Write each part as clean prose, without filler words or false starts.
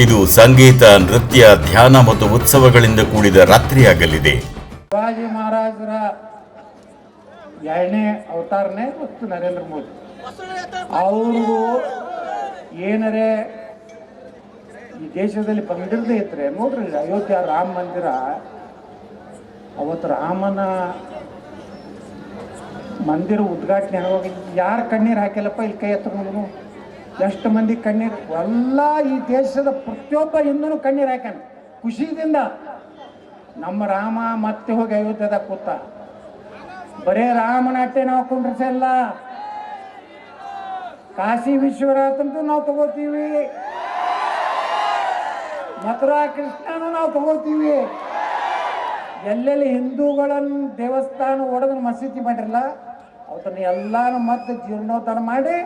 ಇದು ಸಂಗೀತ, ನೃತ್ಯ, ಧ್ಯಾನ ಮತ್ತು ಉತ್ಸವಗಳಿಂದ ಕೂಡಿದ ರಾತ್ರಿಯಾಗಲಿದೆ. ಶಿವಾಜಿ ಮಹಾರಾಜರ 2ನೇ ಅವತಾರನೇ ಮತ್ತು ನರೇಂದ್ರ ಮೋದಿ ಅವರು ಏನರೇ ಈ ದೇಶದಲ್ಲಿ ಬಂದಿರದೇ ಇದ್ರೆ ನೋಡ್ರಿ, ಅಯೋಧ್ಯ ರಾಮ ಮಂದಿರ ಅವತ್ತು ರಾಮನ ಮಂದಿರ ಉದ್ಘಾಟನೆ ಆಗುವಾಗ ಯಾರು ಕಣ್ಣೀರು ಹಾಕಿಲ್ಲಪ್ಪ? ಇಲ್ಲಿ ಕೈ ಎತ್ತಕೊಂಡು ಎಷ್ಟು ಮಂದಿ ಕಣ್ಣೀರು, ಎಲ್ಲ ಈ ದೇಶದ ಪ್ರತಿಯೊಬ್ಬ ಹಿಂದೂ ಕಣ್ಣೀರು ಹಾಕ್ಯಾನ ಖುಷಿಯಿಂದ. ನಮ್ಮ ರಾಮ ಮತ್ತೆ ಹೋಗಿ ಅಯೋಧ್ಯದಾಗ ಕೂತ. ಬರೇ ರಾಮನಾಟ್ಯ ನಾವು ಕುಂಡ್ರಿಸಲ್ಲ, ಕಾಶಿ ವಿಶ್ವನಾಥಂತೂ ನಾವು ತಗೋತೀವಿ, ಮಥುರಾ ಕೃಷ್ಣನೂ ನಾವು ತಗೋತೀವಿ. ಎಲ್ಲೆಲ್ಲಿ ಹಿಂದೂಗಳನ್ನು ದೇವಸ್ಥಾನ ಒಡೆದು ಮಸೀದಿ ಮಾಡಿರಲ್ಲ ಅವತ್ತನ್ನು ಎಲ್ಲಾನು ಮತ್ತೆ ಜೀರ್ಣೋದ್ಧಾರ ಮಾಡಿ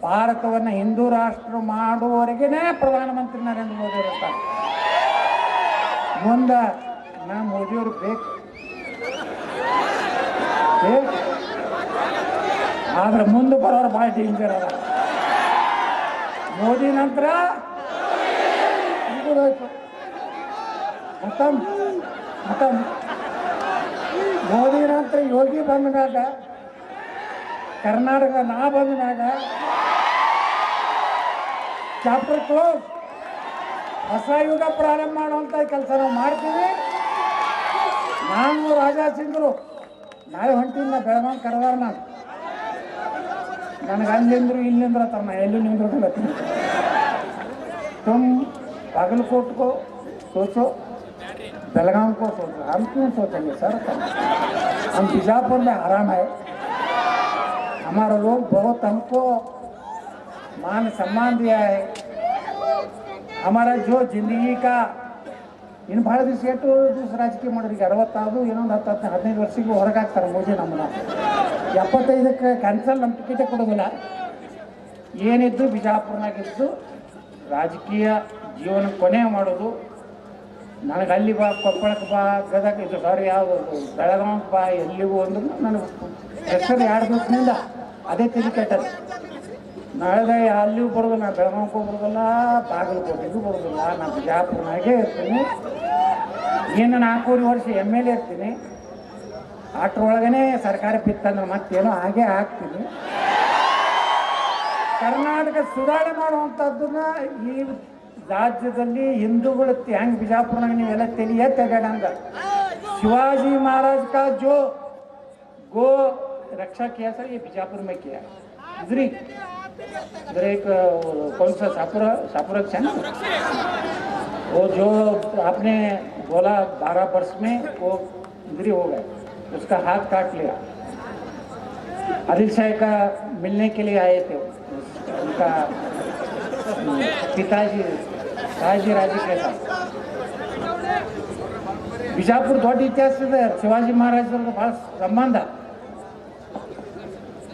ಭಾರತವನ್ನು ಹಿಂದೂ ರಾಷ್ಟ್ರ ಮಾಡುವವರೆಗೇನೆ ಪ್ರಧಾನಮಂತ್ರಿ ನರೇಂದ್ರ ಮೋದಿ ಇರ್ತಾರೆ. ಮುಂದೆ ಮೋದಿಯವರು ಬೇಕು, ಆದ್ರೆ ಮುಂದೆ ಬರೋರು ಭಾಳ ಡೇಂಜರ್ ಅದ. ಮೋದಿ ನಂತರ ಮೋದಿ ನಂತರ ಯೋಗಿ ಬಂದಾಗ, ಕರ್ನಾಟಕ ನಾ ಬಂದಾಗ ಚಾಪ್ಟರ್ ಕ್ಲೋಸ್, ಹೊಸ ಯುಗ ಪ್ರಾರಂಭ ಮಾಡುವಂಥ ಕೆಲಸ ನಾವು ಮಾಡ್ತೀವಿ. ನಾನು ರಾಜಾ ಸಿಂಗ್ರು ನಾಳೆ ಹೊಂಟಿನ ಬೆಳಗಾವಿ ಕರೆದಾರ. ನನಗೆ ಅಲ್ಲಿಂದ್ರು ಇಲ್ಲಿಂದ್ರ ತಮ್ಮ ಎಲ್ಲಿ ನಿಂದ್ರು तुम बागलकोट को सोचो, बेलगाम को सोचो, हम क्यों सोचेंगे सर? हम बीजापुर में आराम है, हमारा लोग बहुत हमको मान सम्मान दिया है. हमारा जो जिंदगी का ಇನ್ನು ಭಾಳ ದಿವಸ ಎಷ್ಟು ದಿವಸ ರಾಜಕೀಯ ಮಾಡೋರಿಗೆ 60 ಇನ್ನೊಂದು 10-15 ವರ್ಷಕ್ಕೆ ಹೊರಗಾಗ್ತಾರೆ ಮೋದಿ. ನಮ್ಮನ್ನ 75ಕ್ಕೆ ಕ್ಯಾನ್ಸಲ್, ನಮ್ಮ ಟಿಕೆಟೇ ಕೊಡೋದಿಲ್ಲ. ಏನಿದ್ದು ಬಿಜಾಪುರ್ನಾಗಿದ್ದು ರಾಜಕೀಯ ಜೀವನ ಕೊನೆ ಮಾಡೋದು. ನನಗೆ ಅಲ್ಲಿ ಬಾ, ಕೊಪ್ಪಳಕ್ಕೆ ಬಾ, ಗದಗ ಇದು ಸಾರಿ ಯಾವುದು ಬೆಳಗಾವಿಗೆ ಬಾ, ಎಲ್ಲಿಗೂ ಅಂದ್ರೂ ನನಗೆ ಹೆಸರು 2 ದಿವಸದಿಂದ ಅದೇ ತಿಳಿ ಕೆಟ್ಟದು. ನಾಳೆ ಅಲ್ಲಿಗೂ ಬರೋದಿಲ್ಲ, ನಾ ಬೆಳಗಾವಿಗೂ ಬರೋದಿಲ್ಲ, ಬಾಗಲಕೋಟೆಗೂ ಬರೋದಿಲ್ಲ, ನಾನು ಬಿಜಾಪುರನಾಗೇ ಇರ್ತೀನಿ. ಇನ್ನು 4 ವರ್ಷ MLA ಇರ್ತೀನಿ. ಅಷ್ಟರೊಳಗನೆ ಸರ್ಕಾರ ಬಿತ್ತಂದ್ರೆ ಮತ್ತೇನೋ ಹಾಗೇ ಆಗ್ತೀನಿ. ಕರ್ನಾಟಕ ಸುಧಾರಣೆ ಮಾಡುವಂಥದ್ದನ್ನ ಈ ರಾಜ್ಯದಲ್ಲಿ ಹಿಂದೂಗಳು ಹೆಂಗೆ ಬಿಜಾಪುರನಾಗ ನೀವೆಲ್ಲ ತಿಳಿಯೇ ತೆಗಡ ಅಂದ. शिवाजी महाराज का जो गो रक्षा किया सर, ये बीजापुर में किया. इधर एक कौन सा शाहपुरा है ना, वो जो आपने बोला 12 वर्ष में वो इधर हो गए, उसका हाथ काट लिया. आदिल शाह का मिलने के लिए आए थे, उनका पिताजी राजी के साथ. ಬಿಜಾಪುರ ದೊಡ್ಡ ಇತಿಹಾಸ ಇದೆ. ಶಿವಾಜಿ ಮಹಾರಾಜರದ್ದು ಭಾಳ ಸಂಬಂಧ.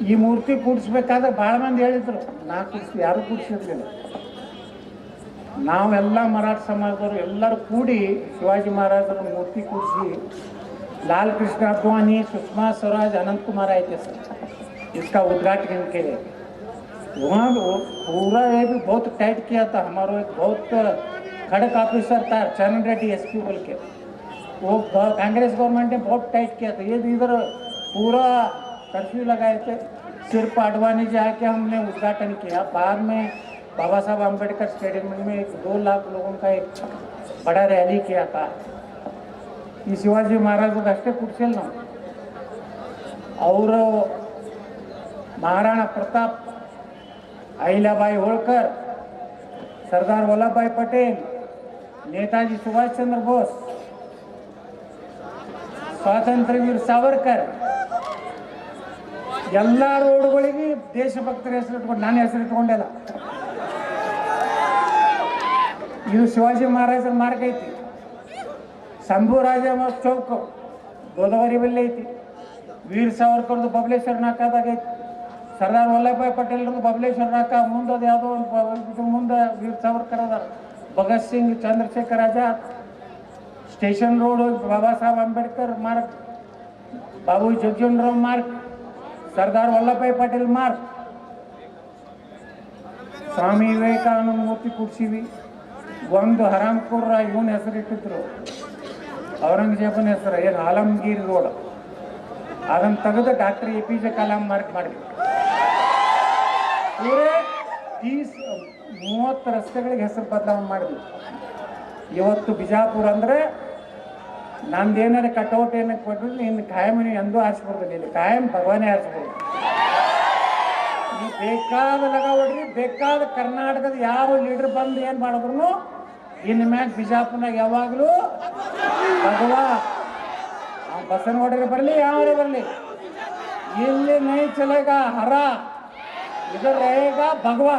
ಈ ಮೂರ್ತಿ ಕೂಡಿಸ್ಬೇಕಾದ್ರೆ ಭಾಳ ಮಂದಿ ಹೇಳಿದ್ರು, ನಾ ಕೂಡಿಸಿ, ಯಾರು ಕೂಡಿಸಿರ್ಲಿಲ್ಲ. ನಾವೆಲ್ಲ ಮರಾಠ ಸಮಾಜದವರು ಎಲ್ಲರೂ ಕೂಡಿ ಶಿವಾಜಿ ಮಹಾರಾಜರ ಮೂರ್ತಿ ಕೂಡಿಸಿ लाल कृष्ण अडवाणी, सुषमा स्वराज, अनंत कुमार आए थे सर इसका उद्घाटन के लिए. वहाँ पूरा ये भी बहुत टाइट किया था. हमारा एक बहुत खड़क ऑफिसर था चरण रेड्डी SP बोल के, वो कांग्रेस गवर्नमेंट ने बहुत टाइट किया था. ये भी इधर पूरा कर्फ्यू लगाए थे. सिर्फ अडवाणी जी आके हमने उद्घाटन किया. बाद में बाबा साहब अम्बेडकर स्टेडियम में 2 लाख लोगों का एक बड़ा रैली किया था. ಈ ಶಿವಾಜಿ ಮಹಾರಾಜರು ಅಷ್ಟೇ ಕೂಡಿಸಿಲ್ಲ ನಾವು. ಅವರು ಮಹಾರಾಣಾ ಪ್ರತಾಪ್, ಅಹಿल्याबाई ಹೋಳ್ಕರ್, ಸರ್ದಾರ್ ವಲ್ಲಭಭಾಯಿ ಪಟೇಲ್, ನೇತಾಜಿ ಸುಭಾಷ್ ಚಂದ್ರ ಬೋಸ್, ಸ್ವಾತಂತ್ರ್ಯ ವೀರ ಸಾವರ್ಕರ್, ಎಲ್ಲ ರೋಡ್ಗಳಿಗೆ ದೇಶಭಕ್ತರ ಹೆಸರು ಇಟ್ಕೊಂಡು, ನಾನು ಹೆಸರು ಇಟ್ಕೊಂಡಿಲ್ಲ. ಇದು ಶಿವಾಜಿ ಮಹಾರಾಜರ ಮಾರ್ಗ ಐತಿ. ಶಂಭು ರಾಜ ಚೌಕ್ ಗೋದಾವರಿ ಬಲ್ಲಿ ಐತಿ. ವೀರ್ ಸಾವರ್ಕರ್ದು ಬಬಲೇಶ್ವರ ನಾಕಾದಾಗ ಐತಿ. ಸರ್ದಾರ್ ವಲ್ಲಭಭಾಯಿ ಪಟೇಲ್ರದ್ದು ಬಬಲೇಶ್ವರ ನಾಕ. ಮುಂದೆ ಅದು ಯಾವುದೋ ಒಂದು ಮುಂದೆ ವೀರ್ ಸಾವರ್ಕರ್ ಅದ. ಭಗತ್ ಸಿಂಗ್, ಚಂದ್ರಶೇಖರ್ ಆಜಾದ್, ಸ್ಟೇಷನ್ ರೋಡ್ ಬಾಬಾ ಸಾಹೇಬ್ ಅಂಬೇಡ್ಕರ್ ಮಾರ್ಗ್, ಬಾಬು ಜಗಜೀವನರಾವ್ ಮಾರ್ಗ್, ಸರ್ದಾರ್ ವಲ್ಲಭಭಾಯಿ ಪಟೇಲ್ ಮಾರ್ಗ್, ಸ್ವಾಮಿ ವಿವೇಕಾನಂದ ಮೂರ್ತಿ ಕೂಡಿಸಿವಿ. ಒಂದು ಹರಾಮ್ಪುರ ಇವನ ಹೆಸರು ಇಟ್ಟಿದ್ರು, ಔರಂಗಜೇಬನ ಹೆಸರು, ಏನು ಆಲಮ್ಗೀರ್ ರೋಡ್, ಅದನ್ನು ತೆಗೆದು ಡಾಕ್ಟರ್ APJ ಕಲಾಂ ಮಾರ್ಕ್ ಮಾಡಿದ್ರು. ಪೂರೇ 30 ರಸ್ತೆಗಳಿಗೆ ಹೆಸರು ಬದಲಾವಣೆ ಮಾಡಿದ್ವಿ. ಇವತ್ತು ಬಿಜಾಪುರ ಅಂದರೆ ನಂದೇನಾರ ಕಟೌಟ್ ಏನಕ್ಕೆ ಕೊಟ್ಟರು, ನಿನ್ನ ಕಾಯಂ ನೀವು ಎಂದೂ ಆರಿಸ್ಬಾರ್ದು, ಇಲ್ಲಿ ಕಾಯಂ ಭಗವಾನೇ ಆರಿಸ್ಬೋದು. ನೀವು ಬೇಕಾದ ಲಗ ಹೊಡ್ರಿ, ಬೇಕಾದ ಕರ್ನಾಟಕದ ಯಾವ ಲೀಡರ್ ಬಂದು ಏನು ಮಾಡಿದ್ರು ಇನ್ನು ಮ್ಯಾಗ ಬಿಜಾಪುರ್ನಾಗ ಯಾವಾಗಲೂ ಭಗವಾ ಬಸವನಗೌಡರಿಗೆ ಬರಲಿ, ಯಾವರೇ ಬರಲಿ, ಇಲ್ಲಿ ನೈ ಚಲೇಗ ಹರ, ಇದರ ರೇಗ ಭಗವಾ.